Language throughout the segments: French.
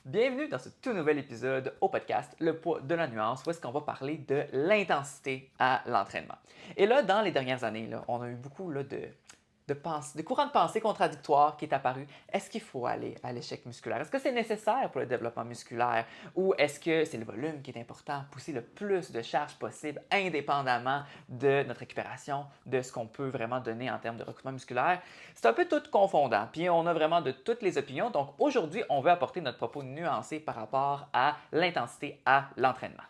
Bienvenue dans ce tout nouvel épisode au podcast Le poids de la nuance, où est-ce qu'on va parler de l'intensité à l'entraînement. Et là, dans les dernières années, on a eu beaucoup de courants de pensée contradictoires qui est apparu. Est-ce qu'il faut aller à l'échec musculaire? Est-ce que c'est nécessaire pour le développement musculaire? Ou est-ce que c'est le volume qui est important, pousser le plus de charge possible, indépendamment de notre récupération, de ce qu'on peut vraiment donner en termes de recrutement musculaire? C'est un peu tout confondant, puis on a vraiment de toutes les opinions. Donc aujourd'hui, on veut apporter notre propos nuancé par rapport à l'intensité à l'entraînement.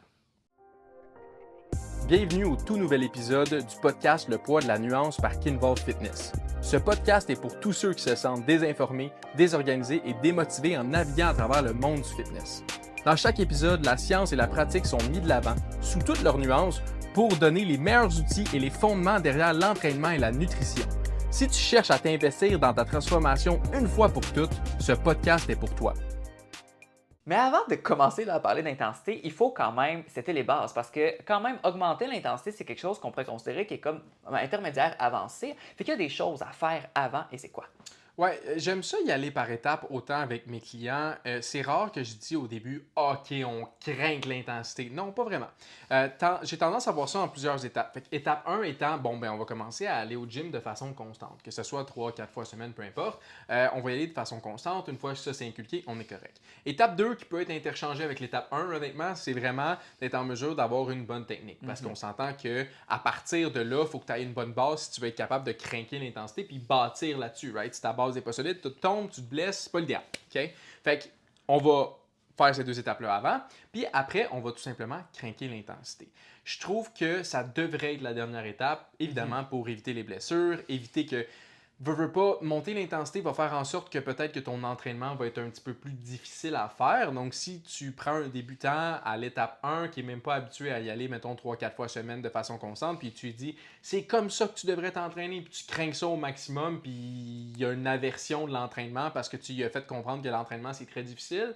Bienvenue au tout nouvel épisode du podcast Le poids de la nuance par Kinvolve Fitness. Ce podcast est pour tous ceux qui se sentent désinformés, désorganisés et démotivés en naviguant à travers le monde du fitness. Dans chaque épisode, la science et la pratique sont mis de l'avant, sous toutes leurs nuances, pour donner les meilleurs outils et les fondements derrière l'entraînement et la nutrition. Si tu cherches à t'investir dans ta transformation une fois pour toutes, ce podcast est pour toi. Mais avant de commencer à parler d'intensité, il faut quand même setter les bases parce que quand même augmenter l'intensité, c'est quelque chose qu'on pourrait considérer qui est comme intermédiaire avancé. Fait qu'il y a des choses à faire avant et c'est quoi? Ouais, j'aime ça y aller par étapes autant avec mes clients. C'est rare que je dis au début, OK, on craint l'intensité. Non, pas vraiment. J'ai tendance à voir ça en plusieurs étapes. Fait que étape 1 étant, on va commencer à aller au gym de façon constante, que ce soit 3-4 fois semaine, peu importe. On va y aller de façon constante. Une fois que ça c'est inculqué, on est correct. Étape 2 qui peut être interchangée avec l'étape 1, honnêtement, c'est vraiment d'être en mesure d'avoir une bonne technique. Parce qu'on s'entend qu'à partir de là, il faut que tu aies une bonne base si tu veux être capable de craquer l'intensité puis bâtir là-dessus, right? Si ta base n'est pas solide, tu tombes, tu te blesses, c'est pas l'idéal. OK? Fait qu'on va faire ces deux étapes-là avant, puis après, on va tout simplement craquer l'intensité. Je trouve que ça devrait être la dernière étape, évidemment, pour éviter les blessures, éviter que veux pas, monter l'intensité va faire en sorte que peut-être que ton entraînement va être un petit peu plus difficile à faire. Donc, si tu prends un débutant à l'étape 1 qui n'est même pas habitué à y aller, mettons, 3-4 fois semaine de façon constante, puis tu lui dis, c'est comme ça que tu devrais t'entraîner, puis tu crains ça au maximum, puis il y a une aversion de l'entraînement parce que tu lui as fait comprendre que l'entraînement, c'est très difficile,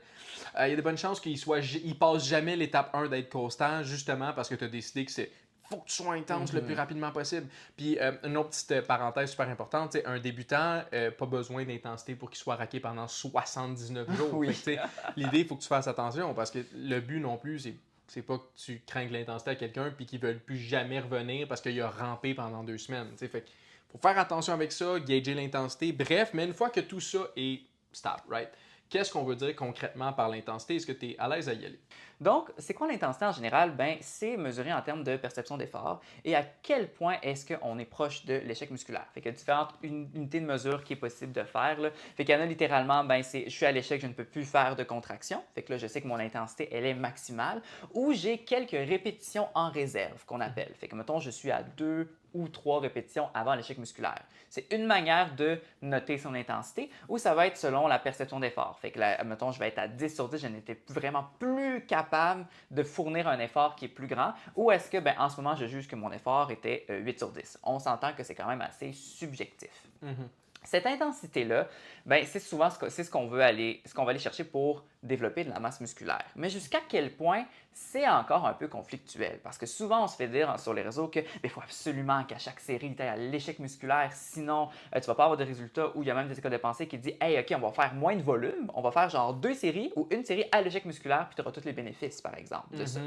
il y a de bonnes chances qu'il passe jamais l'étape 1 d'être constant, justement parce que tu as décidé que c'est faut que tu sois intense le plus rapidement possible. Puis une autre petite parenthèse super importante, un débutant, pas besoin d'intensité pour qu'il soit raqué pendant 79 jours. Oui. Fait que, l'idée, il faut que tu fasses attention parce que le but non plus, c'est pas que tu craignes l'intensité à quelqu'un puis qu'il ne veut plus jamais revenir parce qu'il a rampé pendant 2 semaines. Fait que faut faire attention avec ça, gager l'intensité. Bref, mais une fois que tout ça est stable, right? Qu'est-ce qu'on veut dire concrètement par l'intensité? Est-ce que tu es à l'aise à y aller? Donc, c'est quoi l'intensité en général? C'est mesuré en termes de perception d'effort et à quel point est-ce qu'on est proche de l'échec musculaire. Fait qu'il y a différentes unités de mesure qui est possible de faire. Là. Fait qu'il y en a littéralement, c'est je suis à l'échec, je ne peux plus faire de contraction. Fait que là, je sais que mon intensité, elle est maximale. Ou j'ai quelques répétitions en réserve qu'on appelle. Fait que, mettons, je suis à 2 ou 3 répétitions avant l'échec musculaire. C'est une manière de noter son intensité ou ça va être selon la perception d'effort. Fait que là, mettons, je vais être à 10 sur 10, je n'étais vraiment plus capable de fournir un effort qui est plus grand ou est-ce que, en ce moment, je juge que mon effort était 8 sur 10. On s'entend que c'est quand même assez subjectif. Cette intensité-là, c'est souvent ce qu'on veut aller chercher pour développer de la masse musculaire. Mais jusqu'à quel point c'est encore un peu conflictuel? Parce que souvent, on se fait dire sur les réseaux qu'il faut absolument qu'à chaque série, tu aies à l'échec musculaire, sinon tu ne vas pas avoir de résultats. Ou il y a même des écoles de pensée qui disent « Hey, OK, on va faire moins de volume, on va faire genre 2 séries ou une série à l'échec musculaire, puis tu auras tous les bénéfices, par exemple, de ça. »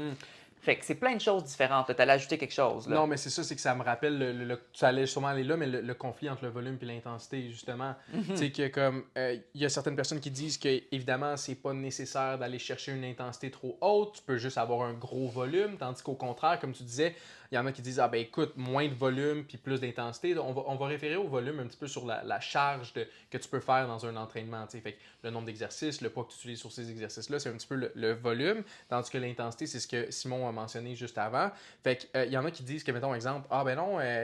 Fait que c'est plein de choses différentes. Tu allais ajouter quelque chose. Là. Non, mais c'est ça, c'est que ça me rappelle, tu allais sûrement aller là, mais le conflit entre le volume et l'intensité, justement. Tu sais, que comme, il y a certaines personnes qui disent que, évidemment, c'est pas nécessaire d'aller chercher une intensité trop haute, tu peux juste avoir un gros volume, tandis qu'au contraire, comme tu disais, il y en a qui disent, écoute, moins de volume puis plus d'intensité. On va référer au volume un petit peu sur la charge que tu peux faire dans un entraînement. Fait que le nombre d'exercices, le poids que tu utilises sur ces exercices-là, c'est un petit peu le volume, tandis que l'intensité, c'est ce que Simon a mentionné juste avant. Fait que, il y en a qui disent que, mettons, exemple,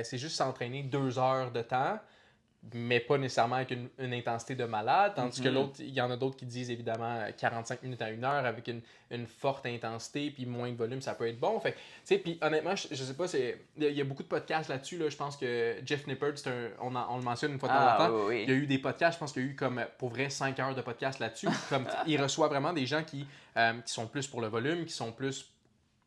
c'est juste s'entraîner 2 heures de temps, mais pas nécessairement avec une intensité de malade, tandis que l'autre, il y en a d'autres qui disent évidemment 45 minutes à 1 heure avec une forte intensité puis moins de volume, ça peut être bon. Fait tu sais, puis honnêtement, je sais pas, il y a beaucoup de podcasts là-dessus, là, je pense que Jeff Nippard, on le mentionne une fois de temps en temps, oui. il y a eu des podcasts, je pense qu'il y a eu comme, pour vrai, 5 heures de podcasts là-dessus, comme il reçoit vraiment des gens qui sont plus pour le volume, qui sont plus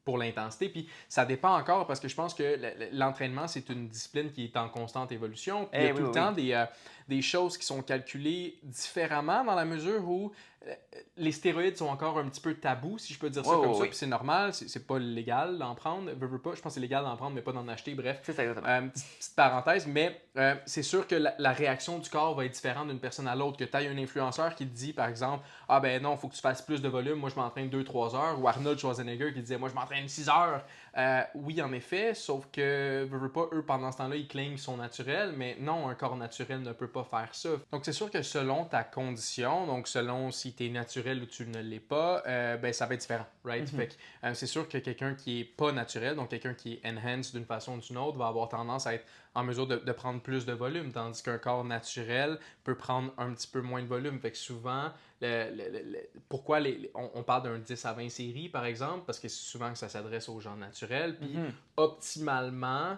pour l'intensité. Puis ça dépend encore parce que je pense que l'entraînement, c'est une discipline qui est en constante évolution. Puis il y a tout le temps des choses qui sont calculées différemment dans la mesure où les stéroïdes sont encore un petit peu tabous, si je peux dire ça Oui, comme oui, ça, oui. puis c'est normal, c'est pas légal d'en prendre, veux pas, je pense que c'est légal d'en prendre, mais pas d'en acheter, bref. C'est ça, exactement. Petite parenthèse, mais c'est sûr que la réaction du corps va être différente d'une personne à l'autre. Que tu aies un influenceur qui te dit, par exemple, ah ben non, il faut que tu fasses plus de volume, moi je m'entraîne 2-3 heures, ou Arnold Schwarzenegger qui disait, moi je m'entraîne 6 heures. Oui, en effet, sauf que, veux pas, eux, pendant ce temps-là, ils claiment qu'ils sont naturels, mais non, un corps naturel ne peut pas faire ça. Donc, c'est sûr que selon ta condition, donc selon si tu es naturel ou tu ne l'es pas, ben ça va être différent, right? Mhm. Fait que c'est sûr que quelqu'un qui est pas naturel, donc quelqu'un qui est enhanced d'une façon ou d'une autre, va avoir tendance à être en mesure de prendre plus de volume, tandis qu'un corps naturel peut prendre un petit peu moins de volume. Fait que souvent, pourquoi on parle d'un 10 à 20 séries, par exemple, parce que c'est souvent que ça s'adresse aux gens naturels. Puis, Mhm. optimalement,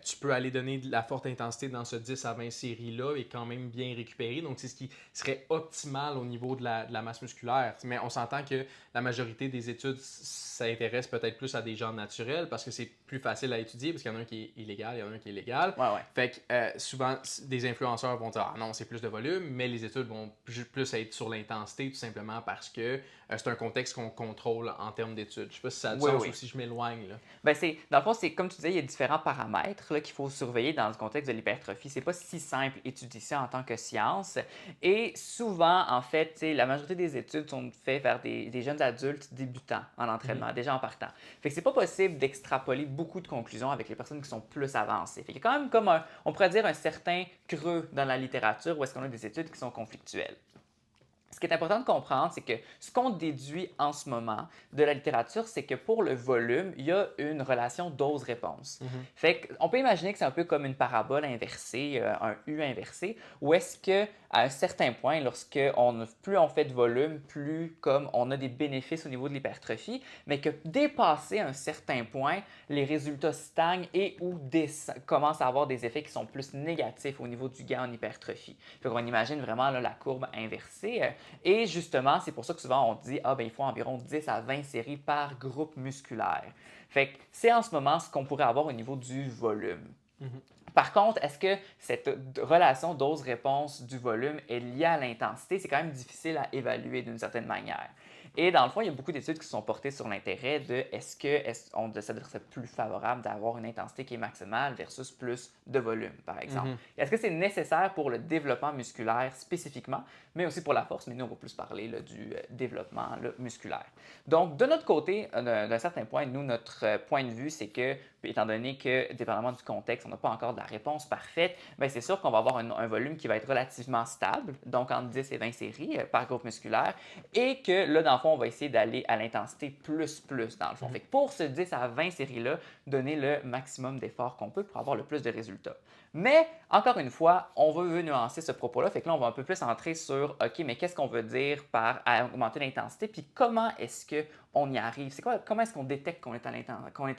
tu peux aller donner de la forte intensité dans ce 10 à 20 séries-là et quand même bien récupérer. Donc, c'est ce qui serait optimal au niveau de la masse musculaire. Mais on s'entend que la majorité des études s'intéresse peut-être plus à des gens naturels parce que c'est plus facile à étudier parce qu'il y en a un qui est illégal, il y en a un qui est légal. Ouais, ouais. Fait que souvent, des influenceurs vont dire ah non, c'est plus de volume, mais les études vont plus être sur l'intensité tout simplement parce que c'est un contexte qu'on contrôle en termes d'études. Je sais pas si ça a du Oui, sens oui. ou si je m'éloigne là. Ben dans le fond, c'est comme tu disais, il y a différents paramètres là, qu'il faut surveiller dans le contexte de l'hypertrophie. C'est pas si simple d'étudier ça en tant que science. Et souvent, en fait, tu sais, la majorité des études sont faites vers des jeunes adultes débutants en entraînement, déjà en partant. Fait que c'est pas possible d'extrapoler beaucoup de conclusions avec les personnes qui sont plus avancées. Fait qu'il y a quand même comme on pourrait dire un certain creux dans la littérature où est-ce qu'on a des études qui sont conflictuelles. Ce qui est important de comprendre, c'est que ce qu'on déduit en ce moment de la littérature, c'est que pour le volume, il y a une relation dose-réponse. Mhm. Fait qu'on peut imaginer que c'est un peu comme une parabole inversée, un U inversé, où est-ce que à un certain point, plus on fait de volume, plus comme on a des bénéfices au niveau de l'hypertrophie, mais que dépassé un certain point, les résultats stagnent et ou commencent à avoir des effets qui sont plus négatifs au niveau du gain en hypertrophie. Fait qu'on imagine vraiment là, la courbe inversée. Et justement, c'est pour ça que souvent on dit ah ben il faut environ 10 à 20 séries par groupe musculaire. Fait que c'est en ce moment ce qu'on pourrait avoir au niveau du volume. Mhm. Par contre, est-ce que cette relation dose-réponse du volume est liée à l'intensité? C'est quand même difficile à évaluer d'une certaine manière. Et dans le fond, il y a beaucoup d'études qui sont portées sur l'intérêt de ça serait plus favorable d'avoir une intensité qui est maximale versus plus de volume, par exemple. Mhm. Est-ce que c'est nécessaire pour le développement musculaire spécifiquement, mais aussi pour la force? Mais nous, on va plus parler là, du développement là, musculaire. Donc, de notre côté, d'un certain point, nous, notre point de vue, c'est que, étant donné que, dépendamment du contexte, on n'a pas encore de la réponse parfaite, bien, c'est sûr qu'on va avoir un volume qui va être relativement stable, donc entre 10 et 20 séries par groupe musculaire, et que là, dans le fond, on va essayer d'aller à l'intensité plus, dans le fond. Mhm. Fait que pour ce 10 à 20 séries-là, donner le maximum d'efforts qu'on peut pour avoir le plus de résultats. Mais, encore une fois, on veut nuancer ce propos-là. Fait que là, on va un peu plus entrer sur, OK, mais qu'est-ce qu'on veut dire par augmenter l'intensité, puis comment est-ce qu'on y arrive? Comment est-ce qu'on détecte qu'on est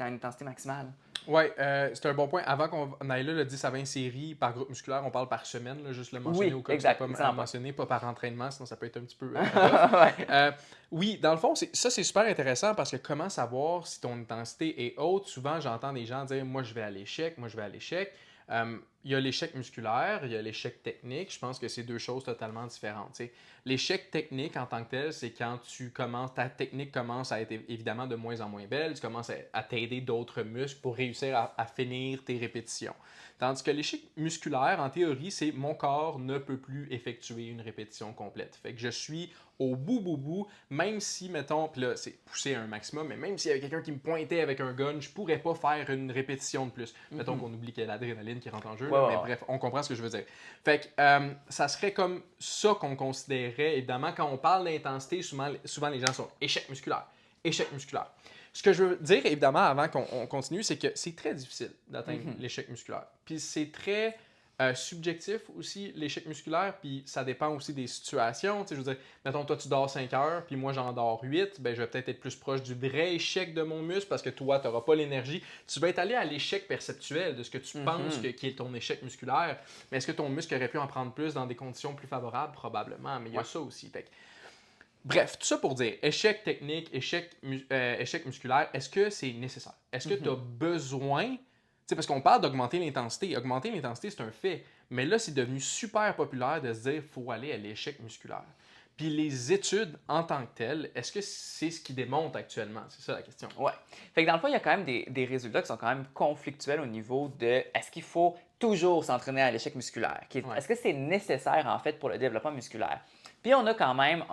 à l'intensité maximale? Ouais, c'est un bon point. Avant qu'on aille là, le 10 à 20 séries par groupe musculaire, on parle par semaine, là, juste le mentionner Oui, au cas que ce soit exact, pas excellent point. mentionné, pas par entraînement, sinon ça peut être un petit peu rough. Ouais. Oui, dans le fond, ça c'est super intéressant parce que comment savoir si ton intensité est haute? Souvent, j'entends des gens dire moi je vais à l'échec, moi je vais à l'échec. Il y a l'échec musculaire, il y a l'échec technique. Je pense que c'est deux choses totalement différentes. Tu sais. L'échec technique en tant que tel, c'est quand ta technique commence à être évidemment de moins en moins belle, tu commences à t'aider d'autres muscles pour réussir à finir tes répétitions. Tandis que l'échec musculaire, en théorie, c'est mon corps ne peut plus effectuer une répétition complète. Fait que je suis au bout, même si, mettons, puis là, c'est poussé à un maximum, mais même s'il y avait quelqu'un qui me pointait avec un gun, je pourrais pas faire une répétition de plus. Mettons qu'on oublie qu'il y a l'adrénaline qui rentre en jeu, Ouais, là, ouais, mais ouais. bref, on comprend ce que je veux dire. Fait que ça serait comme ça qu'on considérait. Évidemment, quand on parle d'intensité, souvent les gens sont échec musculaire, échec musculaire. Ce que je veux dire, évidemment, avant qu'on continue, c'est que c'est très difficile d'atteindre l'échec musculaire. Puis c'est très subjectif aussi, l'échec musculaire, puis ça dépend aussi des situations. Tu sais, je veux dire, mettons, toi, tu dors 5 heures, puis moi, j'en dors 8, ben, je vais peut-être être plus proche du vrai échec de mon muscle parce que toi, tu n'auras pas l'énergie. Tu vas être allé à l'échec perceptuel de ce que tu penses qui est ton échec musculaire, mais est-ce que ton muscle aurait pu en prendre plus dans des conditions plus favorables? Probablement, mais il y a Ouais. ça aussi. Fait que, bref, tout ça pour dire, échec technique, échec musculaire, est-ce que c'est nécessaire? Est-ce que tu as besoin, tu sais, parce qu'on parle d'augmenter l'intensité. Augmenter l'intensité, c'est un fait. Mais là, c'est devenu super populaire de se dire qu'il faut aller à l'échec musculaire. Puis les études en tant que telles, est-ce que c'est ce qui démontre actuellement? C'est ça la question. Ouais. Fait que dans le fond, il y a quand même des résultats qui sont quand même conflictuels au niveau de est-ce qu'il faut toujours s'entraîner à l'échec musculaire? Ouais. Est-ce que c'est nécessaire en fait pour le développement musculaire? Puis on a quand même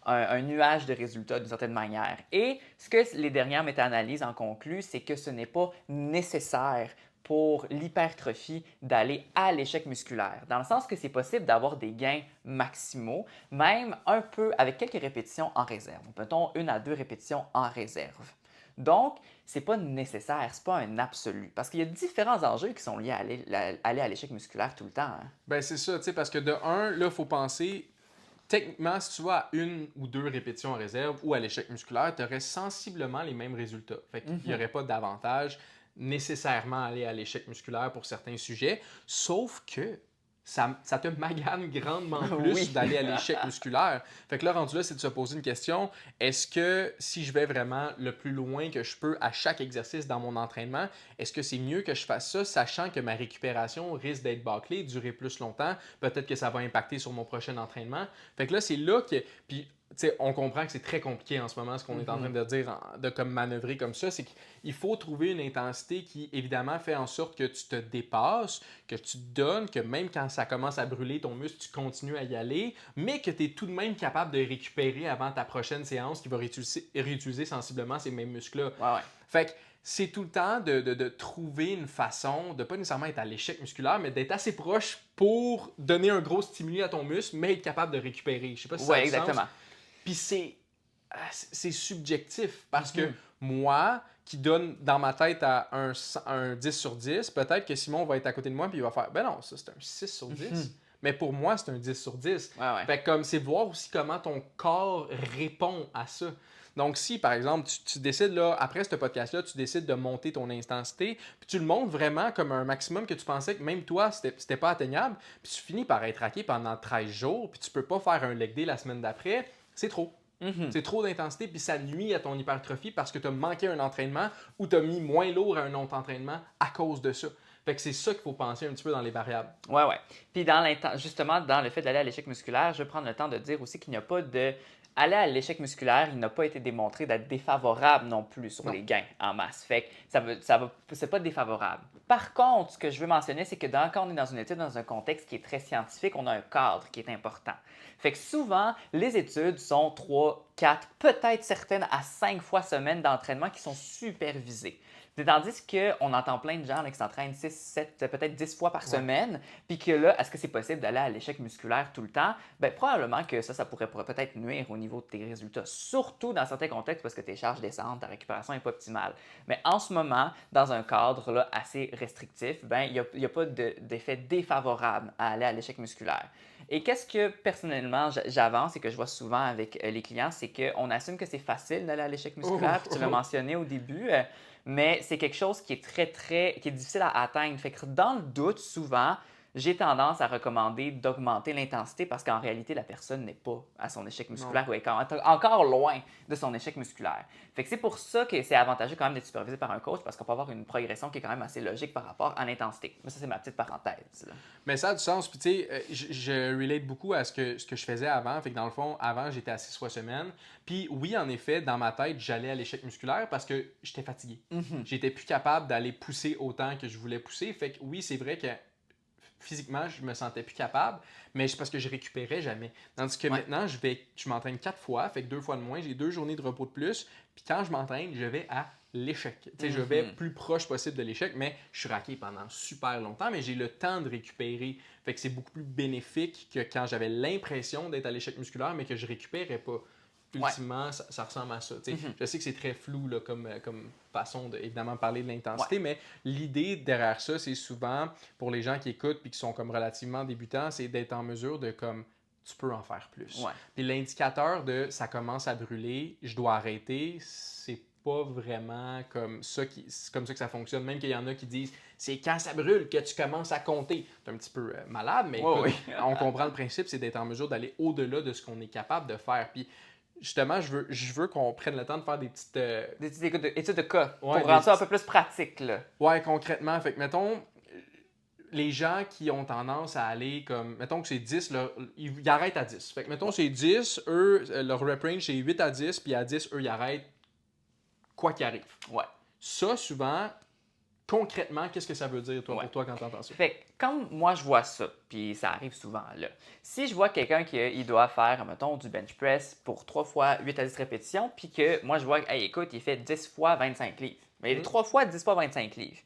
un nuage de résultats d'une certaine manière. Et ce que les dernières méta-analyses en concluent, c'est que ce n'est pas nécessaire pour l'hypertrophie d'aller à l'échec musculaire, dans le sens que c'est possible d'avoir des gains maximaux, même un peu avec quelques répétitions en réserve. Mettons 1 à 2 répétitions en réserve. Donc, ce n'est pas nécessaire, ce n'est pas un absolu, parce qu'il y a différents enjeux qui sont liés à aller à l'échec musculaire tout le temps. Hein. Ben c'est ça, tu sais, parce que de un, là, il faut penser, techniquement, si tu vas à 1 ou 2 répétitions en réserve ou à l'échec musculaire, tu aurais sensiblement les mêmes résultats. Fait qu'il n'y aurait pas d'avantage nécessairement à aller à l'échec musculaire pour certains sujets, sauf que ça te magane grandement plus Oui. d'aller à l'échec musculaire. Fait que là, rendu là, c'est de se poser une question, est-ce que si je vais vraiment le plus loin que je peux à chaque exercice dans mon entraînement, est-ce que c'est mieux que je fasse ça, sachant que ma récupération risque d'être bâclée, durer plus longtemps, peut-être que ça va impacter sur mon prochain entraînement. Fait que là, c'est là que... Puis, tu sais, on comprend que c'est très compliqué en ce moment, ce qu'on est en train de dire, de comme manœuvrer comme ça, c'est qu'il faut trouver une intensité qui, évidemment, fait en sorte que tu te dépasses, que tu te donnes, que même quand ça commence à brûler ton muscle, tu continues à y aller, mais que tu es tout de même capable de récupérer avant ta prochaine séance qui va réutiliser sensiblement ces mêmes muscles-là. Ouais, ouais. Fait que c'est tout le temps de trouver une façon de pas nécessairement être à l'échec musculaire, mais d'être assez proche pour donner un gros stimuli à ton muscle, mais être capable de récupérer. Je sais pas si ça a Ouais, du sens. exactement. Puis c'est subjectif parce que moi, qui donne dans ma tête à un 10 sur 10, peut-être que Simon va être à côté de moi et il va faire ben non, ça c'est un 6 sur 10. Mais pour moi, c'est un 10 sur 10. Ouais, ouais. Fait que comme c'est voir aussi comment ton corps répond à ça. Donc, si, par exemple, tu décides, là, après ce podcast-là, tu décides de monter ton intensité, puis tu le montes vraiment comme un maximum que tu pensais que même toi, c'était pas atteignable, puis tu finis par être raqué pendant 13 jours, puis tu peux pas faire un leg day la semaine d'après, c'est trop. C'est trop d'intensité, puis ça nuit à ton hypertrophie parce que tu as manqué un entraînement ou tu as mis moins lourd à un autre entraînement à cause de ça. Fait que c'est ça qu'il faut penser un petit peu dans les variables. Ouais, ouais. Puis justement, dans le fait d'aller à l'échec musculaire, je vais prendre le temps de dire aussi qu'il n'y a pas de. Aller à l'échec musculaire, il n'a pas été démontré d'être défavorable non plus sur Non. les gains en masse. Fait que c'est pas défavorable. Par contre, ce que je veux mentionner, c'est que quand on est dans une étude, dans un contexte qui est très scientifique, on a un cadre qui est important. Fait que souvent, les études sont 3, 4, peut-être certaines à 5 fois semaine d'entraînement qui sont supervisées. Tandis qu'on entend plein de gens là, qui s'entraînent 6, 7, peut-être 10 fois par semaine, puis que là, est-ce que c'est possible d'aller à l'échec musculaire tout le temps? Bien, probablement que ça pourrait peut-être nuire au niveau de tes résultats, surtout dans certains contextes parce que tes charges descendent, ta récupération n'est pas optimale. Mais en ce moment, dans un cadre là, assez restrictif, ben, il n'y a pas d'effet défavorable à aller à l'échec musculaire. Et qu'est-ce que personnellement j'avance et que je vois souvent avec les clients, c'est qu'on assume que c'est facile d'aller à l'échec musculaire, puis tu l'as mentionné au début, mais c'est quelque chose qui est qui est difficile à atteindre. Fait que dans le doute, souvent, j'ai tendance à recommander d'augmenter l'intensité parce qu'en réalité, la personne n'est pas à son échec musculaire ou est encore loin de son échec musculaire. Fait que c'est pour ça que c'est avantageux quand même d'être supervisé par un coach parce qu'on peut avoir une progression qui est quand même assez logique par rapport à l'intensité. Mais ça, c'est ma petite parenthèse. Là. Mais ça a du sens. Puis, tu sais, je relate beaucoup à ce que je faisais avant. Fait que dans le fond, avant, j'étais à 6 fois semaine. Puis, oui, en effet, dans ma tête, j'allais à l'échec musculaire parce que j'étais fatigué. J'étais plus capable d'aller pousser autant que je voulais pousser. Fait que, oui, c'est vrai que physiquement, je me sentais plus capable, mais c'est parce que je récupérais jamais. Tandis que maintenant, je m'entraîne 4 fois, fait que 2 fois de moins, j'ai 2 journées de repos de plus. Puis quand je m'entraîne, je vais à l'échec. Je vais plus proche possible de l'échec, mais je suis raqué pendant super longtemps, mais j'ai le temps de récupérer. Fait que c'est beaucoup plus bénéfique que quand j'avais l'impression d'être à l'échec musculaire, mais que je récupérais pas. Ultimement, ça ressemble à ça. Je sais que c'est très flou là, comme façon de évidemment parler de l'intensité, mais l'idée derrière ça, c'est souvent pour les gens qui écoutent et qui sont comme relativement débutants, c'est d'être en mesure de comme tu peux en faire plus. Puis l'indicateur de ça commence à brûler, je dois arrêter, c'est pas vraiment c'est comme ça que ça fonctionne. Même qu'il y en a qui disent c'est quand ça brûle que tu commences à compter. C'est un petit peu malade, mais écoute, on comprend le principe, c'est d'être en mesure d'aller au-delà de ce qu'on est capable de faire. Puis justement, je veux qu'on prenne le temps de faire des petites... Des petites études de cas pour rendre ça un peu plus pratique. Là. Ouais, concrètement. Fait que, mettons, les gens qui ont tendance à aller comme, mettons que c'est 10, ils arrêtent à 10. Fait que mettons c'est 10, eux, leur rep range c'est 8 à 10, puis à 10, eux, ils arrêtent quoi qu'il arrive. Ouais. Ça, souvent, concrètement, qu'est-ce que ça veut dire, toi, Ouais. pour toi, quand tu entends ça? Fait que quand moi je vois ça, puis ça arrive souvent là, si je vois quelqu'un qui il doit faire, mettons, du bench press pour 3 fois 8 à 10 répétitions, puis que moi je vois, hey, écoute, il fait 10 fois 25 livres. Mais 3 fois 10 fois 25 livres.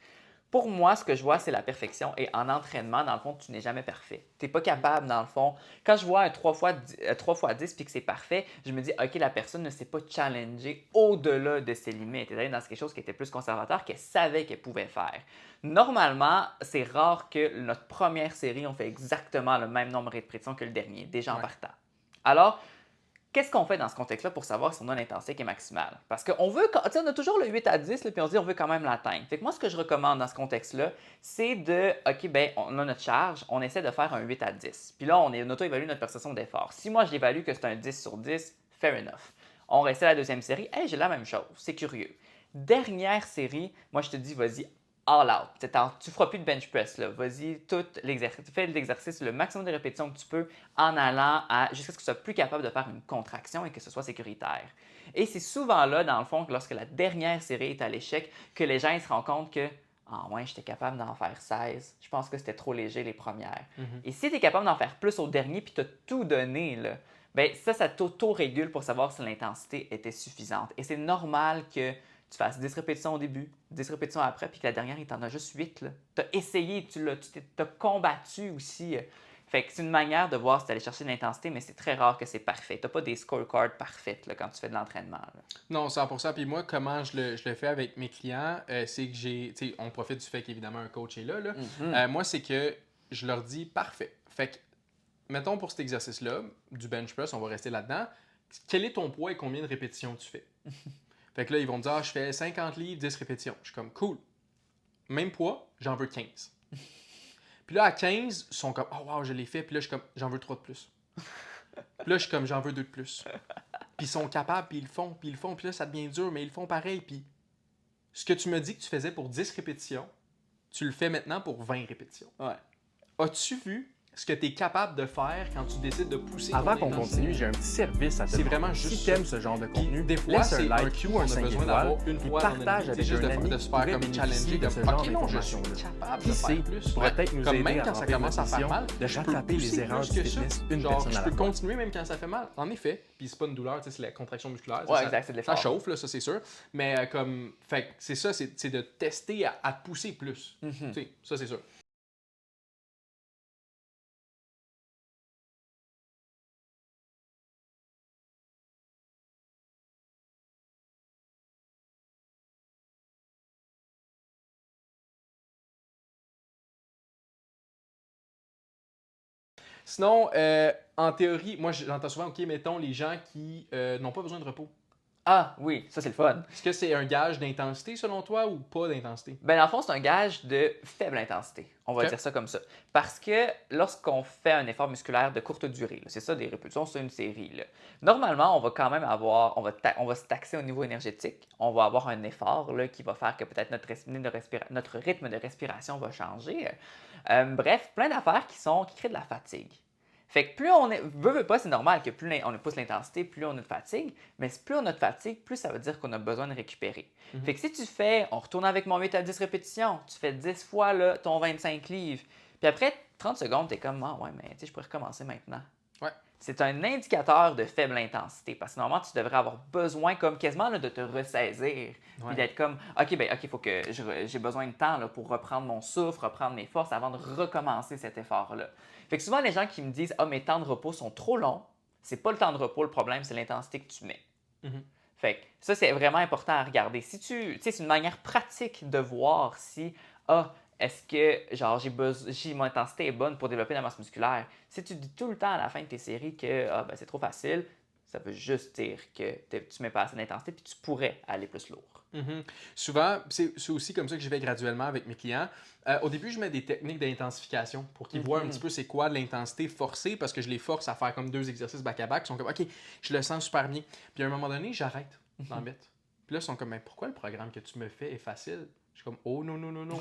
Pour moi, ce que je vois, c'est la perfection. Et en entraînement, dans le fond, tu n'es jamais parfait. Tu n'es pas capable, dans le fond. Quand je vois un 3 fois 10 puis que c'est parfait, je me dis, OK, la personne ne s'est pas challengée au-delà de ses limites. Elle est allée dans quelque chose qui était plus conservateur, qu'elle savait qu'elle pouvait faire. Normalement, c'est rare que notre première série, on fait exactement le même nombre de répétitions que le dernier, déjà en partant. Alors, qu'est-ce qu'on fait dans ce contexte-là pour savoir si on a l'intensité qui est maximale? Parce qu'on veut, tu sais, on a toujours le 8 à 10, là, puis on se dit on veut quand même l'atteindre. Fait que moi, ce que je recommande dans ce contexte-là, c'est de, OK, ben on a notre charge, on essaie de faire un 8 à 10. Puis là, on auto-évalue notre perception d'effort. Si moi, je l'évalue que c'est un 10 sur 10, fair enough. On restait à la deuxième série, hey, j'ai la même chose, c'est curieux. Dernière série, moi, je te dis, vas-y, all out. Tu ne feras plus de bench press. Vas-y, fais l'exercice le maximum de répétitions que tu peux en allant jusqu'à ce que tu sois plus capable de faire une contraction et que ce soit sécuritaire. Et c'est souvent là, dans le fond, que lorsque la dernière série est à l'échec, que les gens se rendent compte que ah ouais, j'étais capable d'en faire 16. Je pense que c'était trop léger les premières. Et si tu es capable d'en faire plus au dernier puis tu as tout donné, là, ben ça t'auto-régule pour savoir si l'intensité était suffisante. Et c'est normal que tu fasses 10 répétitions au début, 10 répétitions après, puis que la dernière, il t'en a juste 8. Tu as essayé, tu t'as combattu aussi. Fait que c'est une manière de voir si tu allais chercher de l'intensité, mais c'est très rare que c'est parfait. Tu n'as pas des scorecards parfaites là, quand tu fais de l'entraînement. Là. Non, 100%. Puis moi, comment je le fais avec mes clients, c'est que on profite du fait qu'évidemment un coach est là. Moi, c'est que je leur dis parfait. Fait que, mettons pour cet exercice-là, du bench press, on va rester là-dedans. Quel est ton poids et combien de répétitions tu fais? Fait que là, ils vont me dire, je fais 50 livres, 10 répétitions. Je suis comme, cool. Même poids, j'en veux 15. Puis là, à 15, ils sont comme, oh wow, je l'ai fait. Puis là, je suis comme, j'en veux 3 de plus. Puis là, je suis comme, j'en veux 2 de plus. Puis ils sont capables, puis ils le font, puis ils le font. Puis là, ça devient dur, mais ils le font pareil. Puis ce que tu me dis que tu faisais pour 10 répétitions, tu le fais maintenant pour 20 répétitions. Ouais. As-tu vu ce que tu es capable de faire quand tu décides de pousser Avant ton qu'on intensité? continue, j'ai un petit service à te C'est demander. vraiment juste Si t'aimes ça. ce genre de Puis contenu, des fois, laisse c'est un like un cue ou qu'on un a 5 besoin étoiles, d'avoir une puis fois dans notre partage vie, avec juste un ami de qui se faire pourrait comme bénéficier challenger, de comme ce genre OK, non, je suis d'informations-là. capable Qui de sait, faire plus. pourrait peut-être nous Comme aider même à quand ça remplir commence à notre faire mission mal, de je peux rattraper les pousser erreurs plus du que ça. fitness une Genre, personne je à peux la fois. continuer même quand ça fait mal. En effet, puis c'est pas une douleur, c'est la contraction musculaire. Ouais, ça, exact, c'est de ça l'effort. chauffe, là, ça c'est sûr. Mais comme, fait que c'est ça, c'est de tester à pousser plus. Tu sais, ça c'est sûr. Sinon, en théorie, moi j'entends souvent, OK, mettons les gens qui n'ont pas besoin de repos. Ah oui, ça c'est le fun. Est-ce que c'est un gage d'intensité selon toi ou pas d'intensité? Ben, dans le fond, c'est un gage de faible intensité. On va Ok. dire ça comme ça. Parce que lorsqu'on fait un effort musculaire de courte durée, là, c'est ça des répétitions, c'est une série. Là. Normalement, on va quand même avoir, on va se taxer au niveau énergétique. On va avoir un effort là, qui va faire que peut-être notre rythme de respiration va changer. Bref, plein d'affaires qui créent de la fatigue. Fait que plus on est, veut pas, c'est normal que plus on pousse l'intensité, plus on a de fatigue, mais plus on a de fatigue, plus ça veut dire qu'on a besoin de récupérer. Fait que si tu fais, on retourne avec mon 8 à 10 répétitions, tu fais 10 fois là, ton 25 livres, puis après 30 secondes, tu es comme, ah ouais, mais tu sais, je pourrais recommencer maintenant. Ouais. C'est un indicateur de faible intensité parce que normalement, tu devrais avoir besoin comme quasiment là, de te ressaisir. Puis d'être comme, OK, il faut que j'ai besoin de temps là, pour reprendre mon souffle, reprendre mes forces avant de recommencer cet effort-là. Fait que souvent, les gens qui me disent, ah, mes temps de repos sont trop longs, c'est pas le temps de repos le problème, c'est l'intensité que tu mets. Fait que ça, c'est vraiment important à regarder. Si tu sais, c'est une manière pratique de voir si, est-ce que, genre, mon intensité est bonne pour développer la masse musculaire. Si tu dis tout le temps à la fin de tes séries que, c'est trop facile, ça veut juste dire que tu mets pas assez d'intensité puis tu pourrais aller plus lourd. Souvent, c'est aussi comme ça que je vais graduellement avec mes clients. Au début, je mets des techniques d'intensification pour qu'ils voient un petit peu c'est quoi l'intensité forcée parce que je les force à faire comme 2 exercices back-à-back. Ils sont comme, OK, je le sens super bien. Puis à un moment donné, j'arrête d'en mettre. Puis là, ils sont comme, mais pourquoi le programme que tu me fais est facile? Je suis comme, oh non, non, non, non.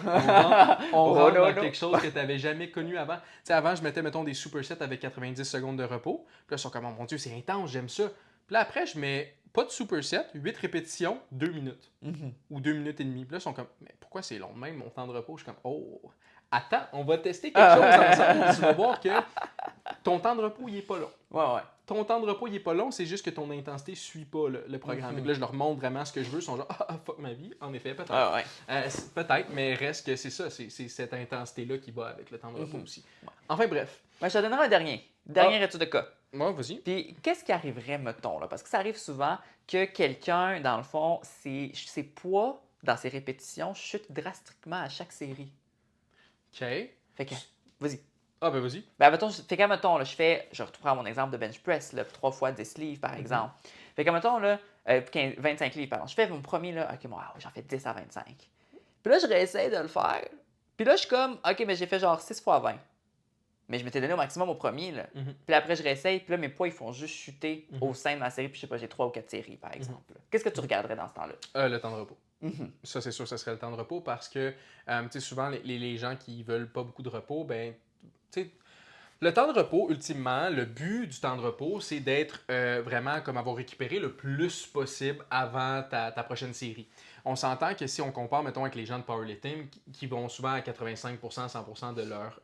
On Oh rentre non, dans non. quelque chose que tu n'avais jamais connu avant. Tu sais, avant, je mettais, mettons, des supersets avec 90 secondes de repos. Puis là, ils sont comme, oh mon Dieu, c'est intense, j'aime ça. Puis là, après, je mets pas de superset, 8 répétitions, 2 minutes. Mhm. Ou 2 minutes et demie. Puis là, ils sont comme, mais pourquoi c'est long de même, mon temps de repos? Je suis comme, oh, attends, on va tester quelque chose ensemble. Tu vas voir que ton temps de repos, il est pas long. Ouais, ouais. Ton temps de repos, il est pas long, c'est juste que ton intensité suit pas le programme. Fait que là, je leur montre vraiment ce que je veux. Ils sont genre, fuck ma vie. En effet, peut-être. Ouais, ouais. Peut-être, mais reste que c'est ça. C'est cette intensité-là qui va avec le temps de repos aussi. Enfin, bref. Ben, je te donnerai un dernière étude de cas. Moi, vas-y. Puis, qu'est-ce qui arriverait, mettons, là? Parce que ça arrive souvent que quelqu'un, dans le fond, ses poids dans ses répétitions chutent drastiquement à chaque série. OK. Fait que, vas-y. Ah, ben vas-y. Ben, mettons, fait que, mettons, là, je reprends mon exemple de bench press, là, 3 fois 10 livres, par exemple. Fait que, mettons, là, 25 livres, pardon. Je fais mon premier, là, OK, moi, j'en fais 10 à 25. Puis là, je réessaye de le faire. Puis là, je suis comme, OK, mais j'ai fait genre 6 fois 20. Mais je m'étais donné au maximum au premier, là. Puis après, je réessaye, puis là, mes poids, ils font juste chuter au sein de ma série, puis je sais pas, j'ai 3 ou 4 séries, par exemple. Qu'est-ce que tu regarderais dans ce temps-là? Le temps de repos. Ça, c'est sûr, ça serait le temps de repos parce que, tu sais, souvent, les gens qui veulent pas beaucoup de repos, ben, tu sais, le temps de repos, ultimement, le but du temps de repos, c'est d'être vraiment comme avoir récupéré le plus possible avant ta prochaine série. On s'entend que si on compare, mettons, avec les gens de powerlifting qui vont souvent à 85%, 100% de leur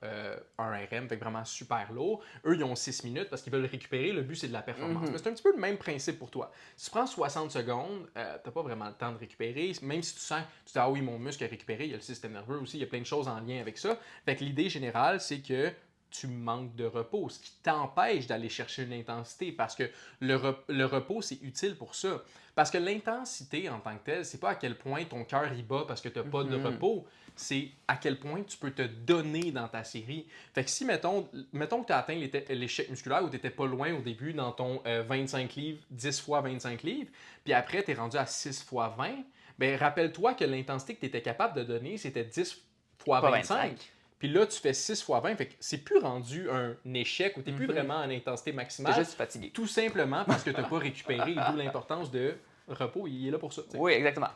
1RM, fait que vraiment super lourd, eux, ils ont 6 minutes parce qu'ils veulent récupérer. Le but, c'est de la performance. Mais c'est un petit peu le même principe pour toi. Si tu prends 60 secondes, t'as pas vraiment le temps de récupérer. Même si tu sens, tu dis, ah oui, mon muscle a récupéré, il y a le système nerveux aussi, il y a plein de choses en lien avec ça. Fait que l'idée générale, c'est que tu manques de repos, ce qui t'empêche d'aller chercher une intensité parce que le repos, c'est utile pour ça. Parce que l'intensité en tant que telle, c'est pas à quel point ton cœur y bat parce que tu n'as pas de repos, c'est à quel point tu peux te donner dans ta série. Fait que si, mettons que tu as atteint l'échec musculaire où tu n'étais pas loin au début dans ton 25 livres, 10 fois 25 livres, puis après tu es rendu à 6 fois 20, bien rappelle-toi que l'intensité que tu étais capable de donner, c'était 10 fois Pas 25. Puis là, tu fais 6 fois 20, fait que c'est plus rendu un échec ou tu n'es plus vraiment en intensité T'es maximale. juste fatigué. Tout simplement parce que tu n'as pas récupéré, d'où l'importance de repos, il est là pour ça. T'sais. Oui, exactement.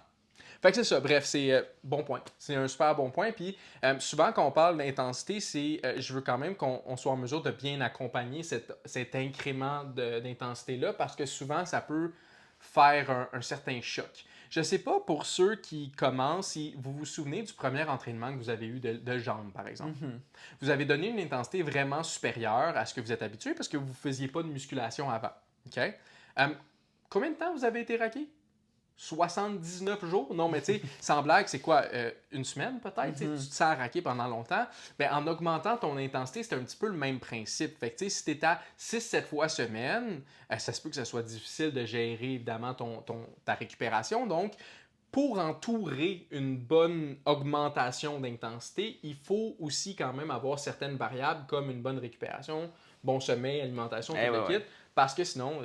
Fait que c'est ça. Bref, c'est bon point. C'est un super bon point. Puis souvent, quand on parle d'intensité, c'est je veux quand même qu'on soit en mesure de bien accompagner cet incrément d'intensité-là parce que souvent, ça peut faire un certain choc. Je sais pas, pour ceux qui commencent, si vous vous souvenez du premier entraînement que vous avez eu de jambes, par exemple. Vous avez donné une intensité vraiment supérieure à ce que vous êtes habitué parce que vous ne faisiez pas de musculation avant. OK? Combien de temps vous avez été raqué? 79 jours? Non, mais tu sais, sans blague, c'est quoi? Une semaine peut-être? Tu te sers raqué pendant longtemps. Ben, en augmentant ton intensité, c'est un petit peu le même principe. Fait que tu sais, si tu es à 6-7 fois semaine, ça se peut que ce soit difficile de gérer évidemment ta récupération. Donc, pour entourer une bonne augmentation d'intensité, il faut aussi quand même avoir certaines variables comme une bonne récupération, bon sommeil, alimentation, tout le kit, parce que sinon,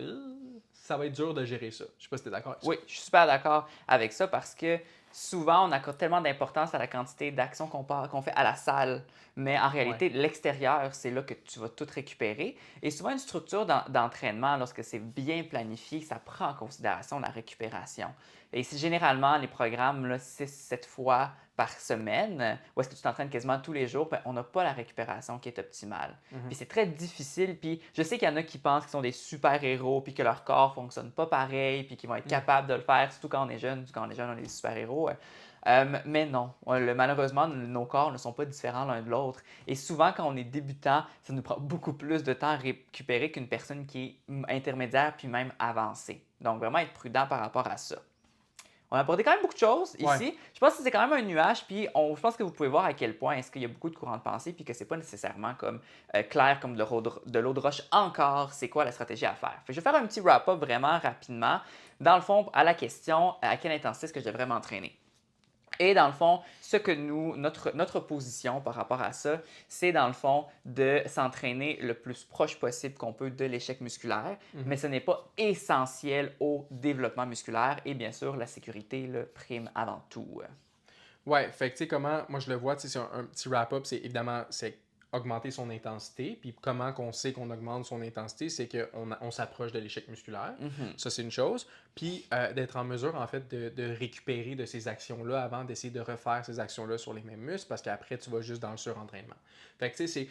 ça va être dur de gérer ça. Je sais pas si tu es d'accord avec ça. Oui, je suis super d'accord avec ça parce que souvent, on accorde tellement d'importance à la quantité d'actions qu'on fait à la salle. Mais en réalité, l'extérieur, c'est là que tu vas tout récupérer. Et souvent, une structure d'entraînement, lorsque c'est bien planifié, ça prend en considération la récupération. Et c'est généralement les programmes 6-7 fois par semaine, où est-ce que tu t'entraînes quasiment tous les jours, ben, on n'a pas la récupération qui est optimale. Puis c'est très difficile. Puis je sais qu'il y en a qui pensent qu'ils sont des super-héros, puis que leur corps ne fonctionne pas pareil, puis qu'ils vont être capables de le faire, surtout quand on est jeune. Quand on est jeune, on est des super-héros. Mais non, malheureusement, nos corps ne sont pas différents l'un de l'autre. Et souvent, quand on est débutant, ça nous prend beaucoup plus de temps à récupérer qu'une personne qui est intermédiaire puis même avancée. Donc, vraiment être prudent par rapport à ça. On a abordé quand même beaucoup de choses ici. Ouais. Je pense que c'est quand même un nuage, puis je pense que vous pouvez voir à quel point est-ce qu'il y a beaucoup de courants de pensée, puis que c'est pas nécessairement comme clair comme de l'eau de roche encore, c'est quoi la stratégie à faire. Fait que je vais faire un petit wrap-up vraiment rapidement. Dans le fond, à la question, à quelle intensité est-ce que je devrais m'entraîner? Et dans le fond, ce que notre position par rapport à ça, c'est dans le fond de s'entraîner le plus proche possible qu'on peut de l'échec musculaire, mais ce n'est pas essentiel au développement musculaire et bien sûr, la sécurité le prime avant tout. Ouais, fait que tu sais comment, moi je le vois, c'est un petit wrap-up, c'est évidemment, c'est augmenter son intensité. Puis comment qu'on sait qu'on augmente son intensité, c'est qu'on s'approche de l'échec musculaire. Mhm. Ça, c'est une chose. Puis d'être en mesure, en fait, de récupérer de ces actions-là avant d'essayer de refaire ces actions-là sur les mêmes muscles parce qu'après, tu vas juste dans le surentraînement. Fait que, tu sais,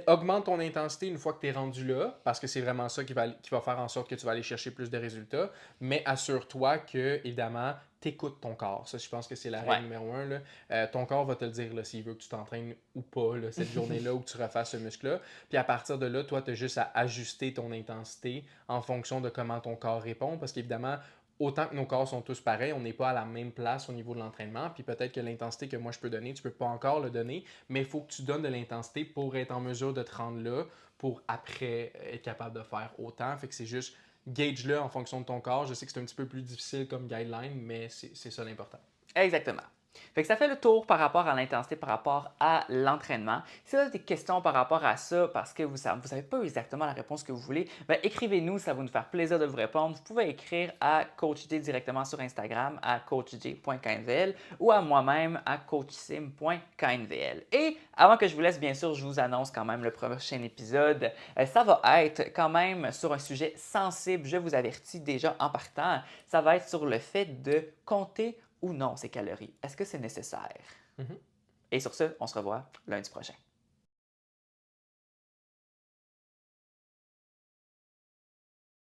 augmente ton intensité une fois que tu es rendu là, parce que c'est vraiment ça qui va faire en sorte que tu vas aller chercher plus de résultats. Mais assure-toi que, évidemment, t'écoutes ton corps. Ça, je pense que c'est la Ouais. règle numéro un. Là. Ton corps va te le dire là, s'il veut que tu t'entraînes ou pas là, cette journée-là ou que tu refasses ce muscle-là. Puis à partir de là, toi, tu as juste à ajuster ton intensité en fonction de comment ton corps répond. Parce qu'évidemment, autant que nos corps sont tous pareils, on n'est pas à la même place au niveau de l'entraînement. Puis peut-être que l'intensité que moi je peux donner, tu peux pas encore le donner, mais il faut que tu donnes de l'intensité pour être en mesure de te rendre là, pour après être capable de faire autant. Fait que c'est juste gauge-le en fonction de ton corps. Je sais que c'est un petit peu plus difficile comme guideline, mais c'est ça l'important. Exactement. Fait que ça fait le tour par rapport à l'intensité, par rapport à l'entraînement. Si vous avez des questions par rapport à ça, parce que vous savez pas exactement la réponse que vous voulez, ben écrivez-nous, ça va nous faire plaisir de vous répondre. Vous pouvez écrire à CoachJ directement sur Instagram, à coachj.knvl ou à moi-même à coachsim.knvl. Et avant que je vous laisse, bien sûr, je vous annonce quand même le prochain épisode. Ça va être quand même sur un sujet sensible, je vous avertis déjà en partant. Ça va être sur le fait de compter ou non ces calories. Est-ce que c'est nécessaire? Mhm. Et sur ce, on se revoit lundi prochain.